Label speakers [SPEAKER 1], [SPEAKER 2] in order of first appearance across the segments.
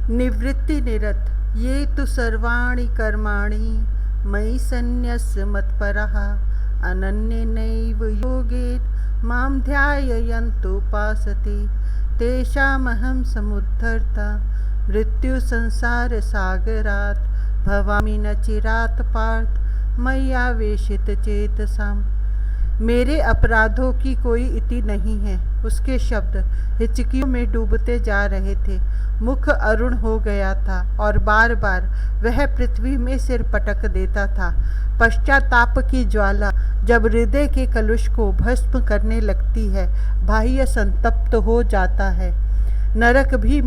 [SPEAKER 1] निवृत्ति निरत ये तु सर्वाणि कर्माणि मयि सन्न्यस्य मत्परः अनन्येनैव योगेन मां ध्यायन्तुपासते तेषामहं समुद्धर्ता मृत्युसंसारसागरात् भवामि न चिरात् पार्थ मय्यावेशित चेतसाम्। मेरे अपराधों की कोई इति नहीं है। उसके शब्द हिचकियों में डूबते जा रहे थे। मुख अरुण हो गया था और बार बार वह पृथ्वी में सिर पटक देता था। पश्चाताप की ज्वाला जब हृदय के कलुष को भस्म करने लगती है, बाह्य संतप्त हो जाता है। नरक भी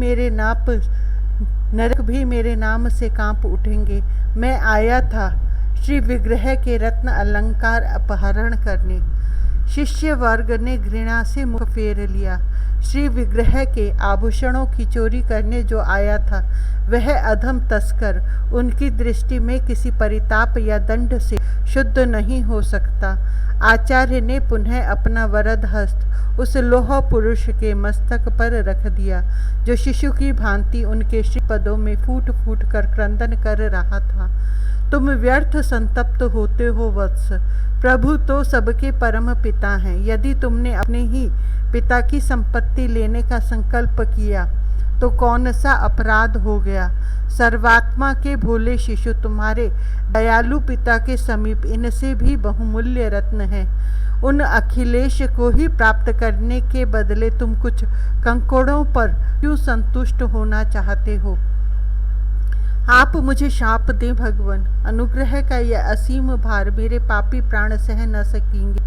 [SPEAKER 1] मेरे नाम से कांप उठेंगे। मैं आया था श्री विग्रह के रत्न अलंकार अपहरण करने। शिष्य वर्ग ने घृणा से मुख फेर लिया। श्री विग्रह के आभूषणों की चोरी करने जो आया था, वह अधम तस्कर उनकी दृष्टि में किसी परिताप या दंड से शुद्ध नहीं हो सकता। आचार्य ने पुनः अपना वरद हस्त उस लोह पुरुष के मस्तक पर रख दिया, जो शिशु की भांति उनके श्रीपदों में फूट फूट कर क्रंदन कर रहा था। तुम व्यर्थ संतप्त होते हो वत्स। प्रभु तो सबके परम पिता हैं। यदि तुमने अपने ही पिता की संपत्ति लेने का संकल्प किया तो कौन सा अपराध हो गया। सर्वात्मा के भोले शिशु तुम्हारे दयालु पिता के समीप इनसे भी बहुमूल्य रत्न है। उन अखिलेश को ही प्राप्त करने के बदले तुम कुछ कंकड़ों पर क्यों संतुष्ट होना चाहते हो। आप मुझे शाप दें भगवान। अनुग्रह का यह असीम भार मेरे पापी प्राण सह न सकेंगे।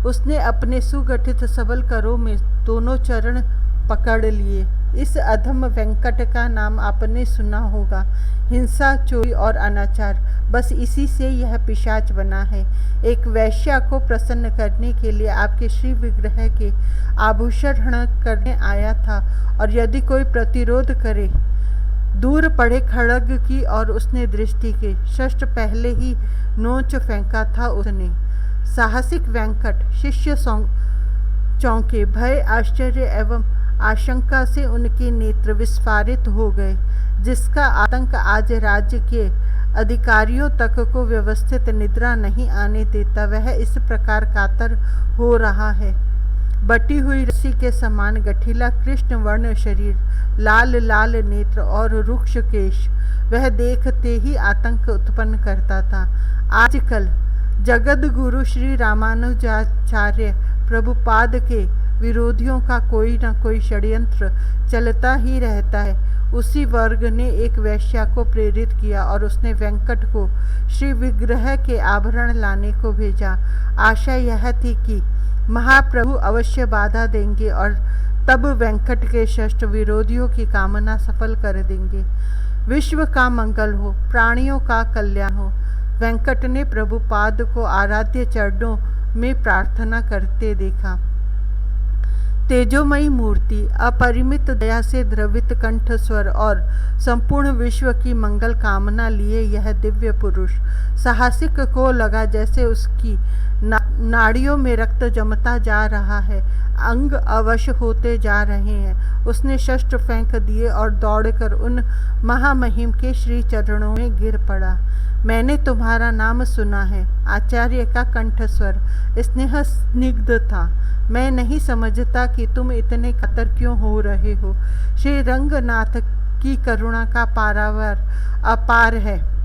[SPEAKER 1] उसने अपने सुगठित सबल करों में दोनों चरण पकड़ लिए। इस अधम वेंकट का नाम आपने सुना होगा। हिंसा, चोरी और अनाचार, बस इसी से यह पिशाच बना है। एक वैश्या को प्रसन्न करने के लिए आपके श्री विग्रह के आभूषण करने आया था, और यदि कोई प्रतिरोध करे, दूर पड़े खड़ग की और उसने दृष्टि के शस्त्र पहले ही नोच फेंका था उसने। साहसिक वेंकट शिष्य चौंके। भय, आश्चर्य एवं आशंका से उनके नेत्र विस्फारित हो गए। जिसका आतंक आज राज्य के अधिकारियों तक को व्यवस्थित निद्रा नहीं आने देता, वह इस प्रकार कातर हो रहा है। बटी हुई रस्सी के समान गठीला कृष्ण वर्ण शरीर, लाल लाल नेत्र और रुक्ष केश, वह देखते ही आतंक उत्पन्न करता था। आजकल जगद गुरु श्री रामानुजाचार्य प्रभुपाद के विरोधियों का कोई न कोई षड्यंत्र चलता ही रहता है। उसी वर्ग ने एक वैश्या को प्रेरित किया और उसने वेंकट को श्री विग्रह के आभरण लाने को भेजा। आशा यह थी कि महाप्रभु अवश्य बाधा देंगे और तब वेंकट के शस्त्र विरोधियों की कामना सफल कर देंगे। विश्व का मंगल हो, प्राणियों का कल्याण हो। वेंकट ने प्रभुपाद को आराध्य चरणों में प्रार्थना करते देखा। तेजोमयी मूर्ति, अपरिमित दया से द्रवित कंठ स्वर और संपूर्ण विश्व की मंगल कामना लिए यह दिव्य पुरुष साहसिक को लगा जैसे उसकी नाड़ियों में रक्त जमता जा रहा है, अंग अवश होते जा रहे हैं। उसने शस्त्र फेंक दिए और दौड़कर उन महामहिम के श्री चरणों में गिर पड़ा। मैंने तुम्हारा नाम सुना है। आचार्य का कंठस्वर स्नेह स्निग्ध था। मैं नहीं समझता कि तुम इतने कातर क्यों हो रहे हो। श्री रंगनाथ की करुणा का पारावार अपार है।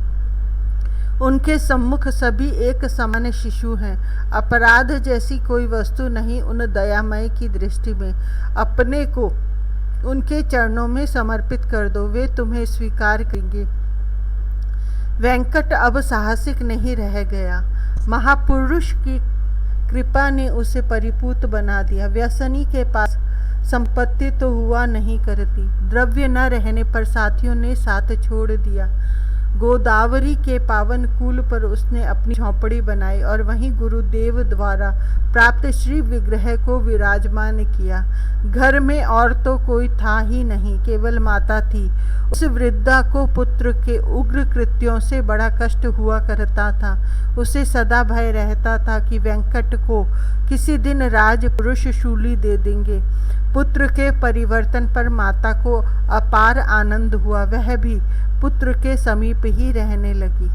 [SPEAKER 1] उनके सम्मुख सभी एक समान शिशु हैं। अपराध जैसी कोई वस्तु नहीं उन दयामय की दृष्टि में। अपने को उनके चरणों में समर्पित कर दो, वे तुम्हें स्वीकार करेंगे। वेंकट अब साहसिक नहीं रह गया। महापुरुष की कृपा ने उसे परिपूत बना दिया। व्यसनी के पास संपत्ति तो हुआ नहीं करती। द्रव्य न रहने पर साथियों ने साथ छोड़ दिया। गोदावरी के पावन कूल पर उसने अपनी झोंपड़ी बनाई और वहीं गुरुदेव द्वारा प्राप्त श्री विग्रह को विराजमान किया। घर में और तो कोई था ही नहीं, केवल माता थी। उस वृद्धा को पुत्र के उग्र कृत्यों से बड़ा कष्ट हुआ करता था। उसे सदा भय रहता था कि वेंकट को किसी दिन राजपुरुष शूली दे देंगे। पुत्र के परिवर्तन पर माता को अपार आनंद हुआ। वह भी पुत्र के समीप ही रहने लगी।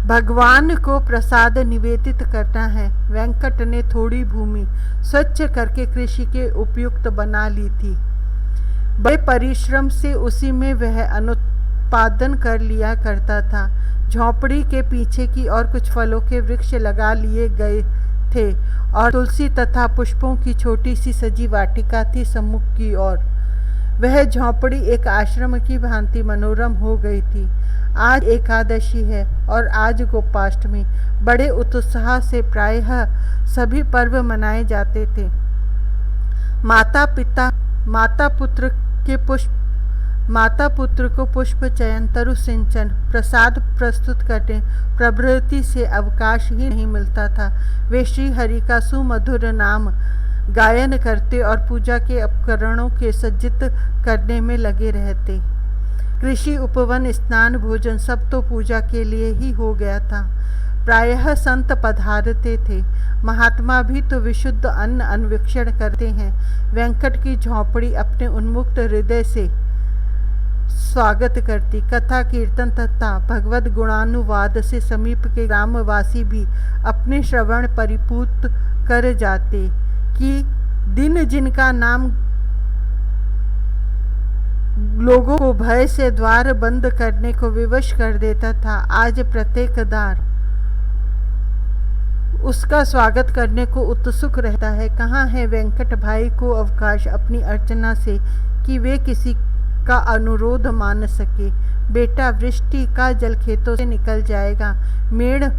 [SPEAKER 1] भगवान को प्रसाद निवेदित करना है। वेंकट ने थोड़ी भूमि स्वच्छ करके कृषि के उपयुक्त बना ली थी। बड़े परिश्रम से उसी में वह अनुत्पादन कर लिया करता था। झोंपड़ी के पीछे की ओर कुछ फलों के वृक्ष लगा लिए गए थे और तुलसी तथा पुष्पों की छोटी सी सजी वाटिका थी सम्मुख की ओर। वह झोंपड़ी एक आश्रम की भांति मनोरम हो गई थी। आज एकादशी है और आज गोपाष्टमी। बड़े उत्साह से प्रायः सभी पर्व मनाए जाते थे। माता पुत्र को पुष्प चयन, तरु सिंचन, प्रसाद प्रस्तुत करने प्रभृति से अवकाश ही नहीं मिलता था। वे श्री हरि का सुमधुर नाम गायन करते और पूजा के उपकरणों के सज्जित करने में लगे रहते। कृषि, उपवन, स्नान, भोजन सब तो पूजा के लिए ही हो गया था। प्रायः संत पधारते थे। महात्मा भी तो विशुद्ध अन्न अन्वेषण करते हैं। वेंकट की झोंपड़ी अपने उन्मुक्त हृदय से स्वागत करती। कथा, कीर्तन तथा भगवद गुणानुवाद से समीप के ग्रामवासी भी अपने श्रवण परिपूत कर जाते कि दिन जिनका नाम लोगों को भय से द्वार बंद करने को विवश कर देता था, आज प्रत्येक द्वार उसका स्वागत करने को उत्सुक रहता है। कहाँ है वेंकट भाई को अवकाश अपनी अर्चना से कि वे किसी का अनुरोध मान सके। बेटा, वृष्टि का जल खेतों से निकल जाएगा, मेड़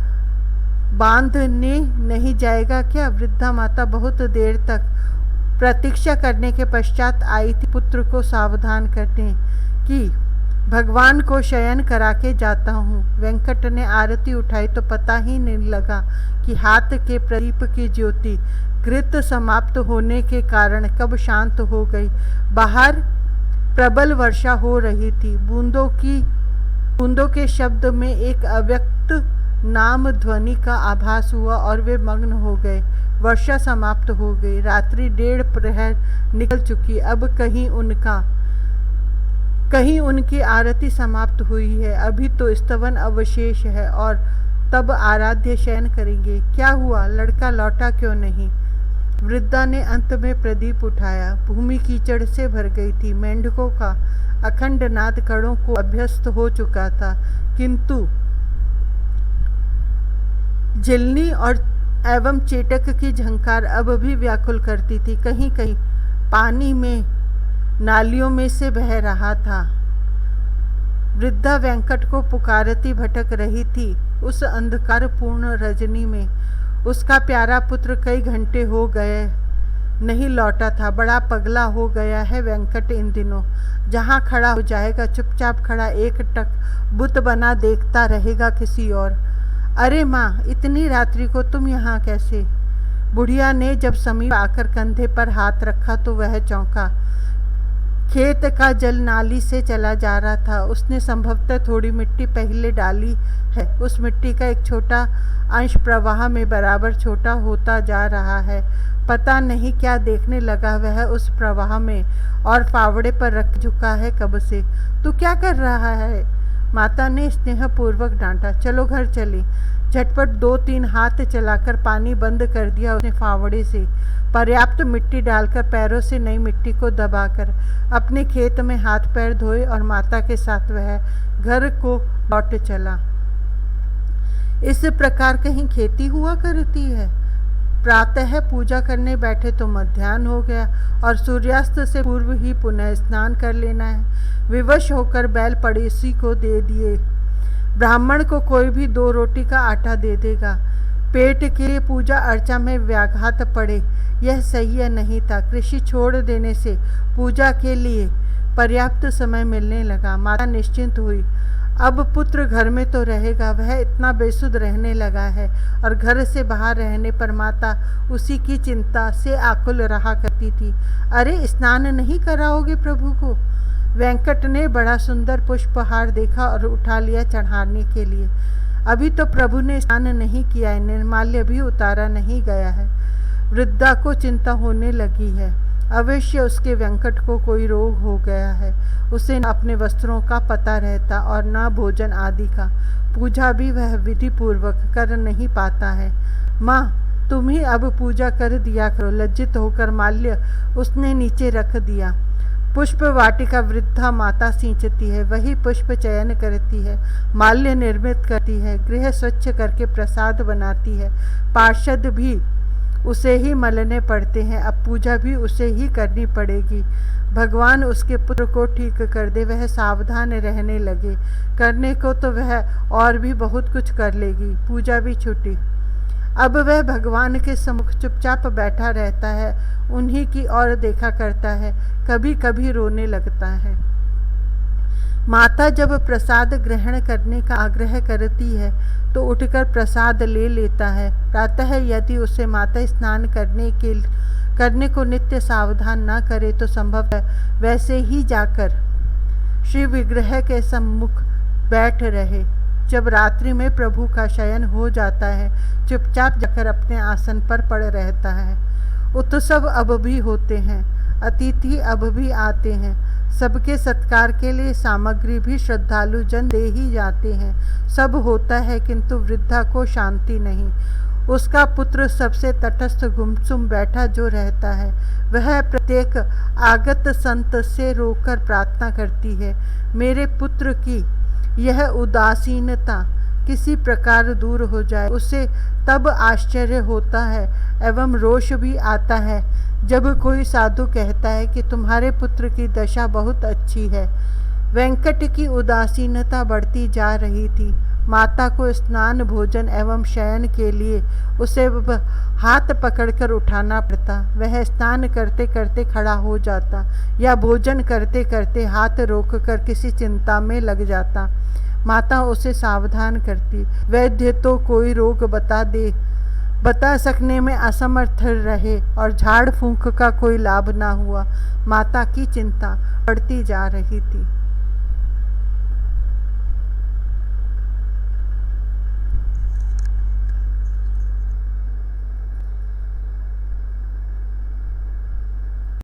[SPEAKER 1] बांधने नहीं जाएगा क्या? वृद्धा माता बहुत देर तक प्रतीक्षा करने के पश्चात आई थी पुत्र को सावधान करने कि भगवान को शयन करा के जाता हूँ। वेंकट ने आरती उठाई तो पता ही नहीं लगा कि हाथ के प्रदीप की ज्योति कृत समाप्त होने के कारण कब शांत हो गई। बाहर प्रबल वर्षा हो रही थी। बूंदों के शब्द में एक अव्यक्त नाम ध्वनि का आभास हुआ और वे मग्न हो गए। वर्षा समाप्त हो गई। रात्रि 1:30 प्रहर निकल चुकी। अब कहीं उनकी आरती समाप्त हुई है। अभी तो स्तवन अवशेष है और तब आराध्य शयन करेंगे। क्या हुआ? लड़का लौटा क्यों नहीं? वृद्धा ने अंत में प्रदीप उठाया। भूमि कीचड़ से भर गई थी। मेंढकों का अखंड नाद कड़ों को अभ्यस्त हो चुका था, किंतु जिलनी और एवं चेटक की झंकार अब भी व्याकुल करती थी। कहीं कहीं पानी में नालियों में से बह रहा था। वृद्धा वेंकट को पुकारती भटक रही थी। उस अंधकारपूर्ण रजनी में उसका प्यारा पुत्र कई घंटे हो गए नहीं लौटा था। बड़ा पगला हो गया है वेंकट इन दिनों। जहाँ खड़ा हो जाएगा चुपचाप खड़ा एकटक बुत बना देखता रहेगा किसी और। अरे माँ, इतनी रात्रि को तुम यहाँ कैसे? बुढ़िया ने जब समीप आकर कंधे पर हाथ रखा तो वह चौंका। खेत का जल नाली से चला जा रहा था। उसने संभवतः थोड़ी मिट्टी पहले डाली है। उस मिट्टी का एक छोटा अंश प्रवाह में बराबर छोटा होता जा रहा है। पता नहीं क्या देखने लगा वह उस प्रवाह में और फावड़े पर रख झुका है कब से। तू क्या कर रहा है? माता ने स्नेहपूर्वक डांटा। चलो घर चले। झटपट 2-3 हाथ चलाकर पानी बंद कर दिया उसने फावड़े से। पर्याप्त मिट्टी डालकर पैरों से नई मिट्टी को दबाकर अपने खेत में हाथ पैर धोए और माता के साथ वह घर को लौट चला। इस प्रकार कहीं खेती हुआ करती है? प्रातः पूजा करने बैठे तो मध्याह्न हो गया और सूर्यास्त से पूर्व ही पुनः स्नान कर लेना है। विवश होकर बैल पड़ोसी को दे दिए। ब्राह्मण को कोई भी 2 रोटी का आटा दे देगा। पेट के लिए पूजा अर्चा में व्याघात पड़े, यह सही नहीं था। कृषि छोड़ देने से पूजा के लिए पर्याप्त समय मिलने लगा। माता निश्चिंत हुई। अब पुत्र घर में तो रहेगा। वह इतना बेसुध रहने लगा है और घर से बाहर रहने पर माता उसी की चिंता से आकुल रहा करती थी। अरे, स्नान नहीं कराओगे प्रभु को? वेंकट ने बड़ा सुंदर पुष्पहार देखा और उठा लिया चढ़ाने के लिए। अभी तो प्रभु ने स्नान नहीं किया है, निर्माल्य भी उतारा नहीं गया है। वृद्धा को चिंता होने लगी है। अवश्य उसके वेंकट को कोई रोग हो गया है। उसे न अपने वस्त्रों का पता रहता और न भोजन आदि का। पूजा भी वह विधि पूर्वक कर नहीं पाता है। माँ, तुम ही अब पूजा कर दिया करो। लज्जित होकर माल्य उसने नीचे रख दिया। पुष्प वाटिका वृद्धा माता सींचती है, वही पुष्प चयन करती है, माल्य निर्मित करती है, गृह स्वच्छ करके प्रसाद बनाती है। पार्षद भी उसे ही मलने पड़ते हैं। अब पूजा भी उसे ही करनी पड़ेगी। भगवान उसके पुत्र को ठीक कर दे। वह सावधान रहने लगे। करने को तो वह और भी बहुत कुछ कर लेगी। पूजा भी छूटी। अब वह भगवान के सम्मुख चुपचाप बैठा रहता है, उन्हीं की ओर देखा करता है, कभी कभी रोने लगता है। माता जब प्रसाद ग्रहण करने का आग्रह करती है तो उठकर प्रसाद ले लेता है। प्रातः यदि उसे माता स्नान करने को नित्य सावधान न करे तो संभव है वैसे ही जाकर श्री विग्रह के सम्मुख बैठ रहे। जब रात्रि में प्रभु का शयन हो जाता है, चुपचाप जाकर अपने आसन पर पड़ रहता है। उत्सव अब भी होते हैं, अतिथि अब भी आते हैं, सबके सत्कार के लिए सामग्री भी श्रद्धालु जन दे ही जाते हैं। सब होता है, किंतु वृद्धा को शांति नहीं। उसका पुत्र सबसे तटस्थ गुमसुम बैठा जो रहता है, वह प्रत्येक आगत संत से रोकर प्रार्थना करती है, मेरे पुत्र की यह उदासीनता किसी प्रकार दूर हो जाए। उसे तब आश्चर्य होता है एवं रोष भी आता है जब कोई साधु कहता है कि तुम्हारे पुत्र की दशा बहुत अच्छी है। वेंकट की उदासीनता बढ़ती जा रही थी। माता को स्नान, भोजन एवं शयन के लिए उसे हाथ पकड़कर उठाना पड़ता। वह स्नान करते करते खड़ा हो जाता या भोजन करते करते हाथ रोककर किसी चिंता में लग जाता। माता उसे सावधान करती। वैद्य तो कोई रोग बता सकने में असमर्थ रहे और झाड़ फूंक का कोई लाभ ना हुआ। माता की चिंता बढ़ती जा रही थी।